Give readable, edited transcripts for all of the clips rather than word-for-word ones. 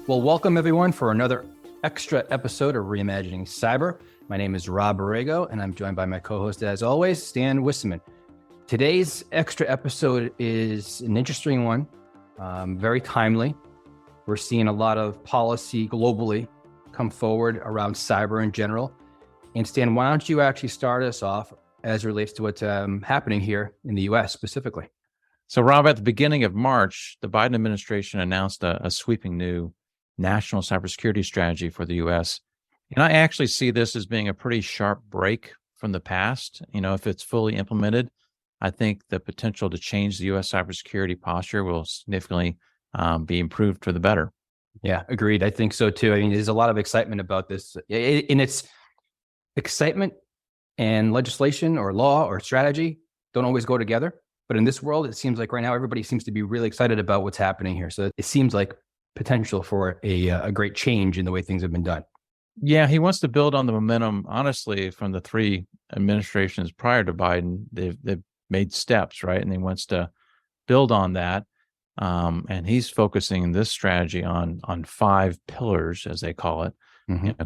Well, welcome everyone for another extra episode of Reimagining Cyber. My name is Rob Borrego, and I'm joined by my co-host, as always, Stan Wisseman. Today's extra episode is an interesting one, very timely. We're seeing a lot of policy globally come forward around cyber in general. And Stan, why don't you actually start us off as it relates to what's happening here in the U.S. specifically? So, Rob, at the beginning of March, the Biden administration announced a sweeping new national cybersecurity strategy for the U.S. And I actually see this as being a pretty sharp break from the past. If it's fully implemented, I think the potential to change the U.S. cybersecurity posture will significantly be improved for the better. Yeah, agreed. I think so too. I mean, there's a lot of excitement about this. And it's excitement and legislation or law or strategy don't always go together. But in this world, it seems like right now, everybody seems to be really excited about what's happening here. So it seems like potential for a great change in the way things have been done. Yeah, he wants to build on the momentum, honestly, from the three administrations prior to Biden. They've made steps, right? And he wants to build on that. And he's focusing this strategy on five pillars, as they call it.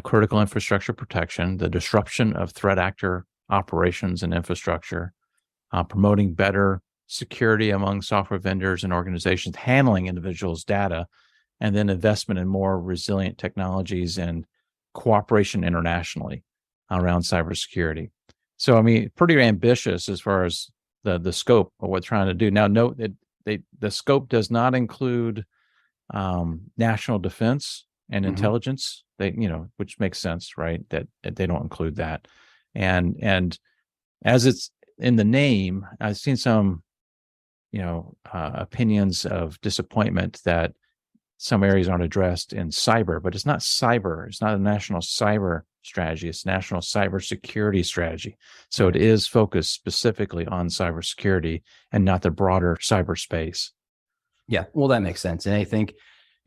Critical infrastructure protection, the disruption of threat actor operations and infrastructure, promoting better security among software vendors and organizations handling individuals' data, and then investment in more resilient technologies and cooperation internationally around cybersecurity. So, I mean, pretty ambitious as far as the scope of what we're trying to do. Now, note that the scope does not include national defense and intelligence. Which makes sense, right? That they don't include that. And as it's in the name, I've seen some, opinions of disappointment that some areas aren't addressed in cyber, but it's not cyber. It's not a national cyber strategy. It's national cybersecurity strategy. So it is focused specifically on cybersecurity and not the broader cyberspace. Yeah, well, that makes sense. And I think,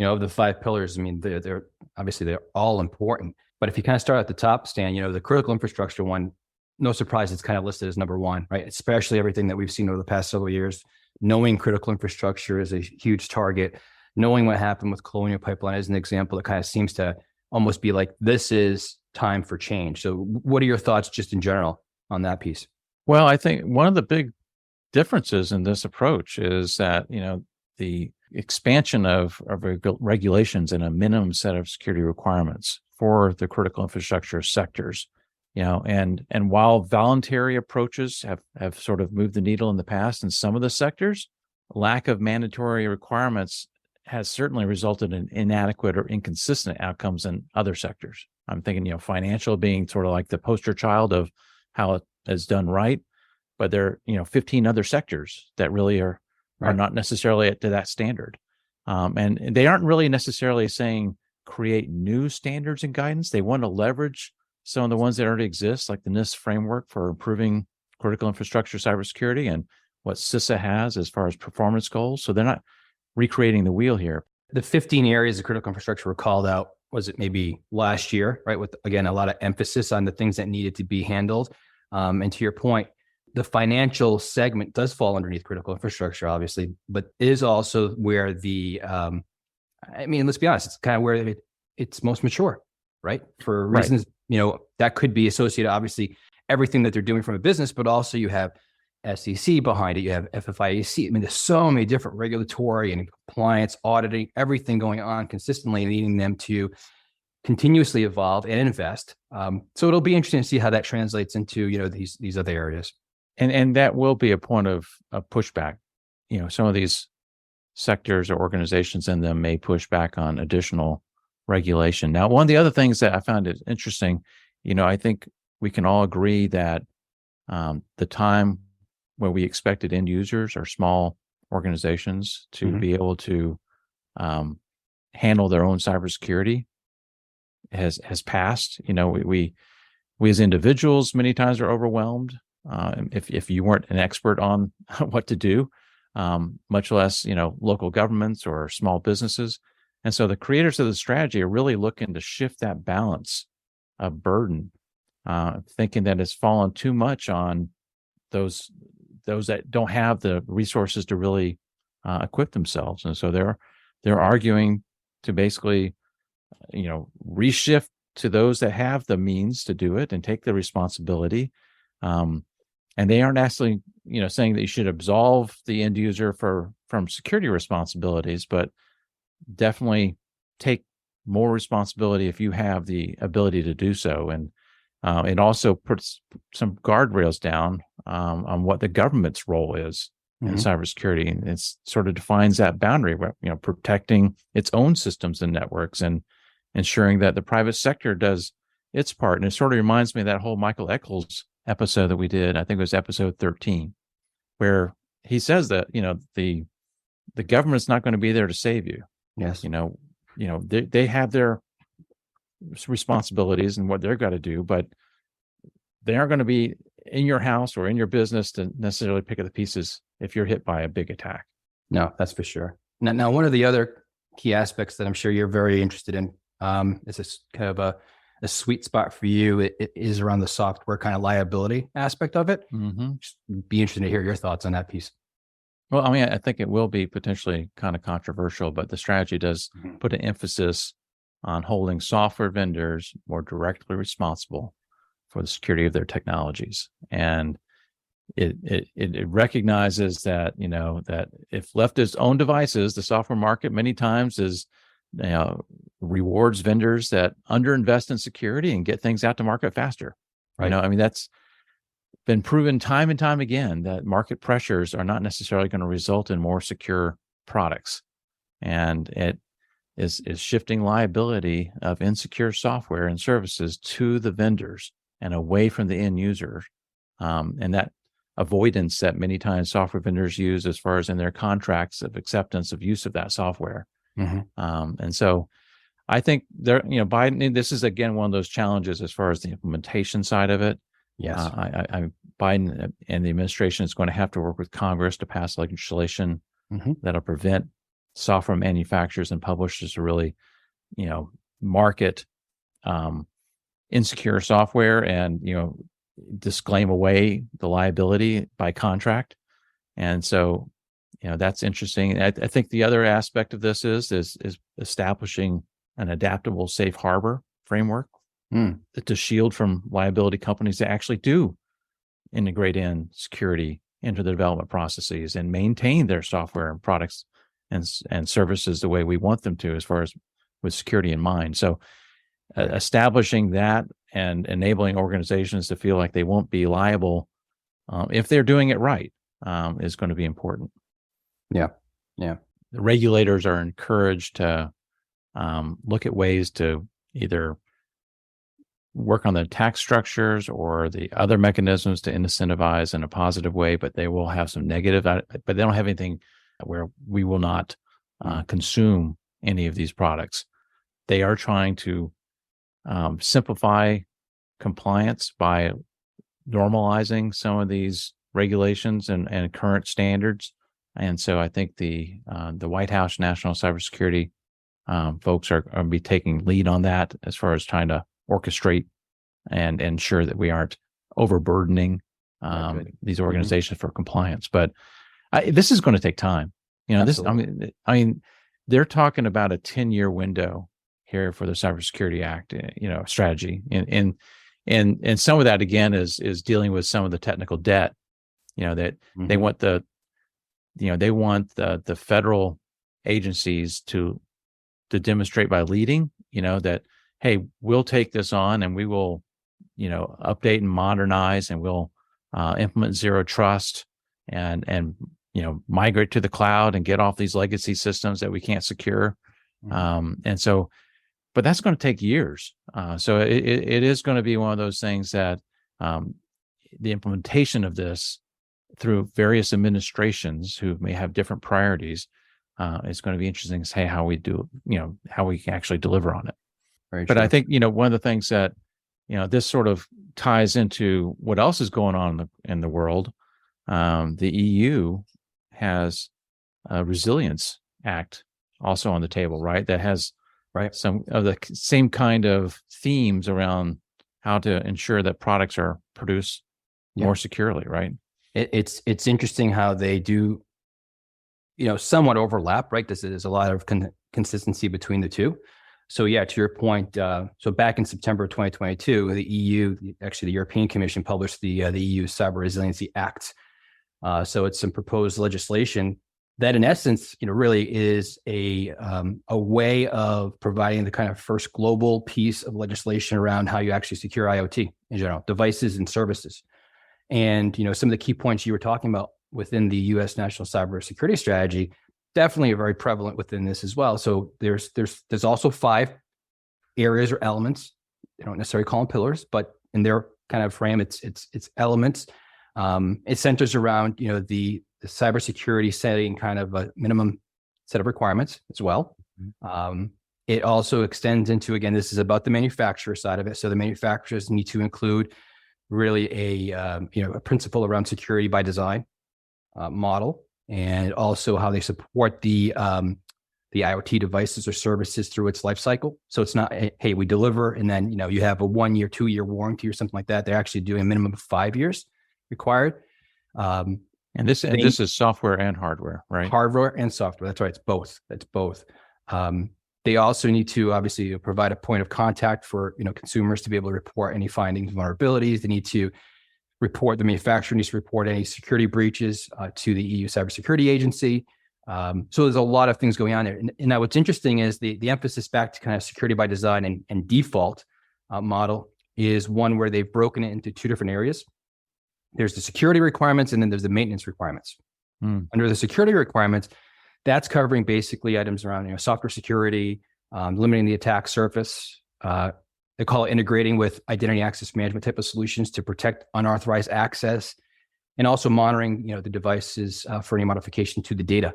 of the five pillars, I mean, they're obviously they're all important. But if you kind of start at the top, Stan, the critical infrastructure one, no surprise, it's kind of listed as number one, right? Especially everything that we've seen over the past several years. Knowing critical infrastructure is a huge target. Knowing what happened with Colonial Pipeline as an example, it kind of seems to almost be like, this is time for change. So what are your thoughts just in general on that piece? Well, I think one of the big differences in this approach is that, the expansion of regulations and a minimum set of security requirements for the critical infrastructure sectors, and while voluntary approaches have sort of moved the needle in the past in some of the sectors, lack of mandatory requirements has certainly resulted in inadequate or inconsistent outcomes in other sectors. I'm thinking, financial being sort of like the poster child of how it is done right, but there are, 15 other sectors that really are not necessarily to that standard. And they aren't really necessarily saying create new standards and guidance. They want to leverage some of the ones that already exist, like the NIST framework for improving critical infrastructure cybersecurity and what CISA has as far as performance goals. So they're not recreating the wheel here. The 15 areas of critical infrastructure were called out, was it maybe last year, right? With, again, a lot of emphasis on the things that needed to be handled. And to your point, the financial segment does fall underneath critical infrastructure, obviously, but is also where let's be honest, it's kind of where it's most mature, right? For reasons, that could be associated, obviously, everything that they're doing from a business, but also you have SEC behind it, you have FFIEC. I mean, there's so many different regulatory and compliance, auditing, everything going on consistently, leading them to continuously evolve and invest. So it'll be interesting to see how that translates into, these other areas. And that will be a point of pushback. Some of these sectors or organizations in them may push back on additional regulation. Now, one of the other things that I found it interesting, I think we can all agree that the time where we expected end users or small organizations to be able to handle their own cybersecurity has passed. We as individuals many times are overwhelmed. If you weren't an expert on what to do, much less, local governments or small businesses. And so the creators of the strategy are really looking to shift that balance of burden, thinking that it's fallen too much on those that don't have the resources to really equip themselves. And so they're arguing to basically reshift to those that have the means to do it and take the responsibility. And they aren't actually, saying that you should absolve the end user from security responsibilities, but definitely take more responsibility if you have the ability to do so. And it also puts some guardrails down on what the government's role is in cybersecurity. And it sort of defines that boundary, protecting its own systems and networks and ensuring that the private sector does its part. And it sort of reminds me of that whole Michael Eccles episode that we did. I think it was episode 13, where he says that, the government's not going to be there to save you. Yes. They have their responsibilities and what they're got to do, but they aren't going to be in your house or in your business to necessarily pick up the pieces if you're hit by a big attack. No, that's for sure. Now, one of the other key aspects that I'm sure you're very interested in is this kind of a sweet spot for you. It is around the software kind of liability aspect of it. Just be interested to hear your thoughts on that piece. Well, I mean, I think it will be potentially kind of controversial, but the strategy does put an emphasis on holding software vendors more directly responsible for the security of their technologies. And it recognizes that, that if left its own devices, the software market many times rewards vendors that underinvest in security and get things out to market faster. Right. I mean, that's been proven time and time again that market pressures are not necessarily going to result in more secure products. And it is shifting liability of insecure software and services to the vendors and away from the end user. And that avoidance that many times software vendors use as far as in their contracts of acceptance of use of that software. And so I think Biden, this is again one of those challenges as far as the implementation side of it. Yes. Biden and the administration is going to have to work with Congress to pass legislation that'll prevent software manufacturers and publishers to really, market insecure software and, disclaim away the liability by contract. And so, that's interesting. I think the other aspect of this is establishing an adaptable safe harbor framework to shield from liability companies that actually do integrate in security into the development processes and maintain their software and products and services the way we want them to, as far as with security in mind. So establishing that and enabling organizations to feel like they won't be liable if they're doing it right is going to be important. Yeah. The regulators are encouraged to look at ways to either work on the tax structures or the other mechanisms to incentivize in a positive way, but they will have some negative, but they don't have anything where we will not consume any of these products. They are trying to simplify compliance by normalizing some of these regulations and current standards. And so I think the White House National Cybersecurity folks are going to be taking lead on that as far as trying to orchestrate and ensure that we aren't overburdening these organizations for compliance. But this is going to take time. I mean, they're talking about a 10-year window here for the Cybersecurity Act, strategy, and some of that again is dealing with some of the technical debt. That they want the federal agencies to demonstrate by leading, that, hey, we'll take this on and we will, update and modernize, and we'll implement zero trust and migrate to the cloud and get off these legacy systems that we can't secure. And so, but that's going to take years. So it is going to be one of those things that the implementation of this through various administrations who may have different priorities is going to be interesting to say how we do, how we can actually deliver on it. Very but true. I think, one of the things that, this sort of ties into what else is going on in the world. The EU has a Resilience Act also on the table, right? That has some of the same kind of themes around how to ensure that products are produced more securely, right? It's interesting how they do, somewhat overlap, right? There's a lot of consistency between the two. So yeah, to your point, so back in September of 2022, the EU, actually the European Commission, published the EU Cyber Resiliency Act. So it's some proposed legislation that, in essence, really is a way of providing the kind of first global piece of legislation around how you actually secure IoT in general, devices and services. And some of the key points you were talking about within the U.S. National Cybersecurity Strategy definitely are very prevalent within this as well. So there's also 5 areas or elements. They don't necessarily call them pillars, but in their kind of frame, it's elements. It centers around the cybersecurity setting kind of a minimum set of requirements as well. It also extends into, again, this is about the manufacturer side of it. So the manufacturers need to include really a principle around security by design model, and also how they support the IoT devices or services through its life cycle. So it's not, hey, we deliver and then you have a 1 year, 2 year warranty or something like that. They're actually doing a minimum of 5 years required. And this is software and hardware, right? Hardware and software. That's right. It's both. That's both. They also need to obviously provide a point of contact for consumers to be able to report any findings, vulnerabilities. They need to report, the manufacturer needs to report any security breaches to the EU Cybersecurity Agency. So there's a lot of things going on there. And now what's interesting is the emphasis back to kind of security by design and default model is one where they've broken it into 2 different areas. There's the security requirements, and then there's the maintenance requirements. Under the security requirements, that's covering basically items around software security, limiting the attack surface. They call it integrating with identity access management type of solutions to protect unauthorized access, and also monitoring the devices for any modification to the data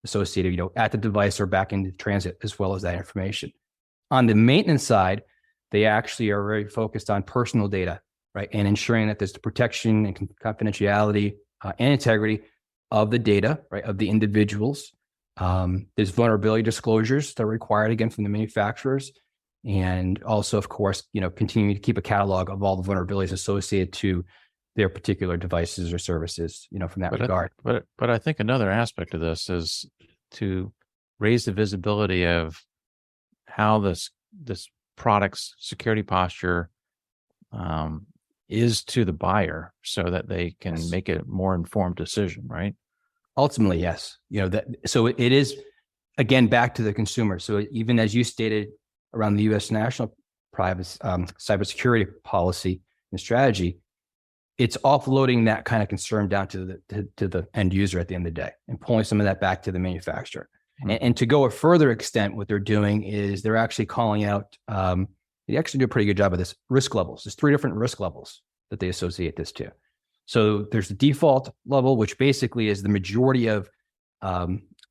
associated at the device or back into transit, as well as that information. On the maintenance side, they actually are very focused on personal data, right, and ensuring that there's the protection and confidentiality and integrity of the data, right, of the individuals. There's vulnerability disclosures that are required, again, from the manufacturers. And also, of course, continuing to keep a catalog of all the vulnerabilities associated to their particular devices or services, from that regard. But I think another aspect of this is to raise the visibility of how this product's security posture is to the buyer, so that they can make a more informed decision, right? Ultimately, yes. So it is, again, back to the consumer. So even as you stated around the U.S. national cybersecurity policy and strategy, it's offloading that kind of concern down to the end user at the end of the day and pulling some of that back to the manufacturer. And to go a further extent, what they're doing is they're actually calling out, they actually do a pretty good job of this, risk levels. There's 3 different risk levels that they associate this to. So there's the default level, which basically is the majority of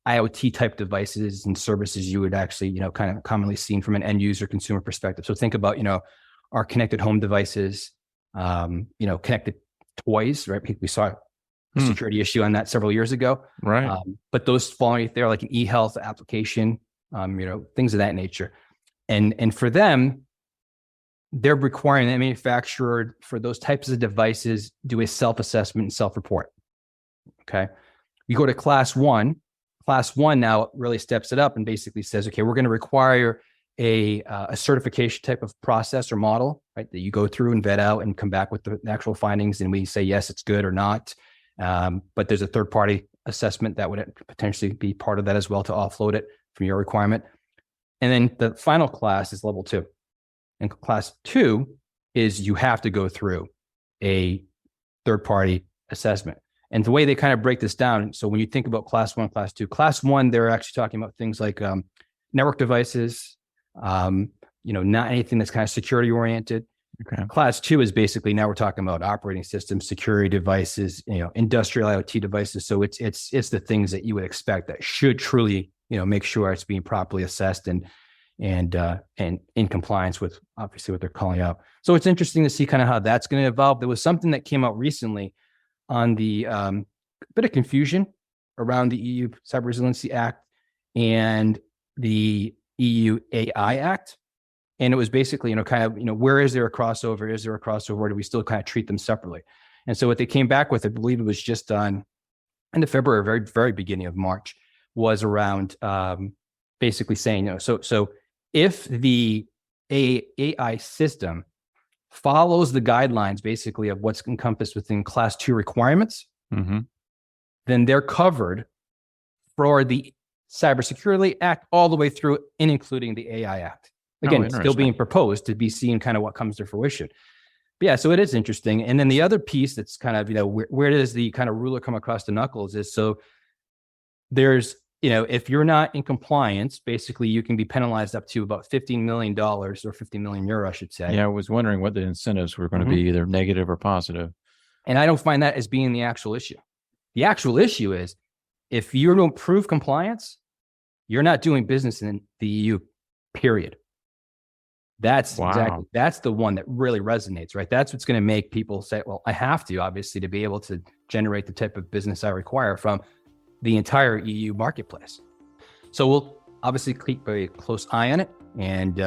IoT type devices and services you would actually, kind of commonly seen from an end user consumer perspective. So think about, our connected home devices, connected toys, right? We saw a security issue on that several years ago. Right. But those fall right there, like an e-health application, things of that nature. And for them, they're requiring the manufacturer for those types of devices do a self-assessment and self-report. Okay. You go to class 1. Class 1 now really steps it up and basically says, okay, we're going to require a certification type of process or model, right, that you go through and vet out and come back with the actual findings, and we say yes, it's good or not. But there's a third-party assessment that would potentially be part of that as well to offload it from your requirement. And then the final class is level 2. And class 2 is you have to go through a third-party assessment. And the way they kind of break this down, so when you think about class 1, class 1, they're actually talking about things like network devices, not anything that's kind of security oriented. Okay. Class 2 is basically, now we're talking about operating systems, security devices, industrial IoT devices. So it's the things that you would expect that should truly, make sure it's being properly assessed and in compliance with obviously what they're calling out. So it's interesting to see kind of how that's going to evolve. There was something that came out recently on the bit of confusion around the EU Cyber Resiliency Act and the EU AI Act. And it was basically, where is there a crossover? Is there a crossover? Or do we still kind of treat them separately? And so what they came back with, I believe it was just on end of February, very, very beginning of March, was around basically saying, so if the AI system follows the guidelines basically of what's encompassed within Class 2 requirements, then they're covered for the Cybersecurity Act all the way through and including the AI Act. Again, it's still being proposed to be seen kind of what comes to fruition. But yeah, so it is interesting. And then the other piece that's kind of, where does the kind of ruler come across the knuckles is, so there's, if you're not in compliance, basically you can be penalized up to about $15 million or 50 million euro, I should say. Yeah, I was wondering what the incentives were going to be, either negative or positive. And I don't find that as being the actual issue. The actual issue is, if you don't prove compliance, you're not doing business in the EU, period. That's that's the one that really resonates, right? That's what's going to make people say, well, I have to, obviously, to be able to generate the type of business I require from the entire EU marketplace. So we'll obviously keep a very close eye on it. And,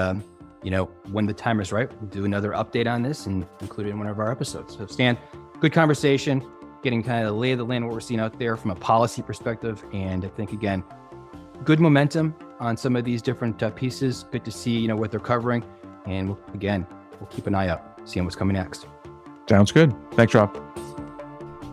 when the time is right, we'll do another update on this and include it in one of our episodes. So Stan, good conversation, getting kind of the lay of the land, what we're seeing out there from a policy perspective. And I think, again, good momentum on some of these different pieces. Good to see, what they're covering. And we'll keep an eye out, seeing what's coming next. Sounds good. Thanks, Rob.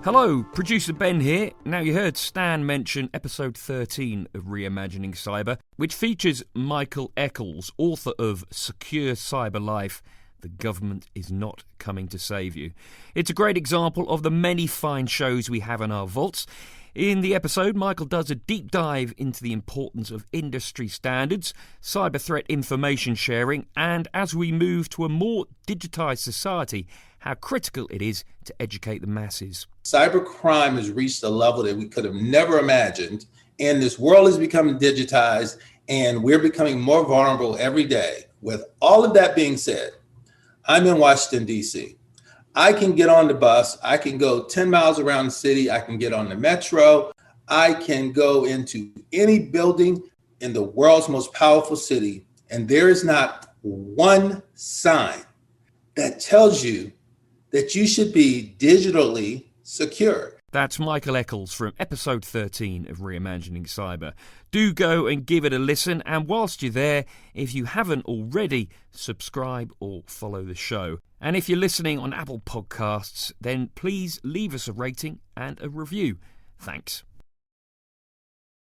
Hello, producer Ben here. Now, you heard Stan mention episode 13 of Reimagining Cyber, which features Michael Eccles, author of Secure Cyber Life: The Government is Not Coming to Save You. It's a great example of the many fine shows we have in our vaults. In the episode, Michael does a deep dive into the importance of industry standards, cyber threat information sharing, and as we move to a more digitised society, how critical it is to educate the masses. Cybercrime has reached a level that we could have never imagined, and this world is becoming digitized, and we're becoming more vulnerable every day. With all of that being said, I'm in Washington, D.C. I can get on the bus, I can go 10 miles around the city, I can get on the metro, I can go into any building in the world's most powerful city, and there is not one sign that tells you that you should be digitally secure. That's Michael Eccles from episode 13 of Reimagining Cyber. Do go and give it a listen, and whilst you're there, if you haven't already, subscribe or follow the show. And if you're listening on Apple Podcasts, then please leave us a rating and a review. Thanks.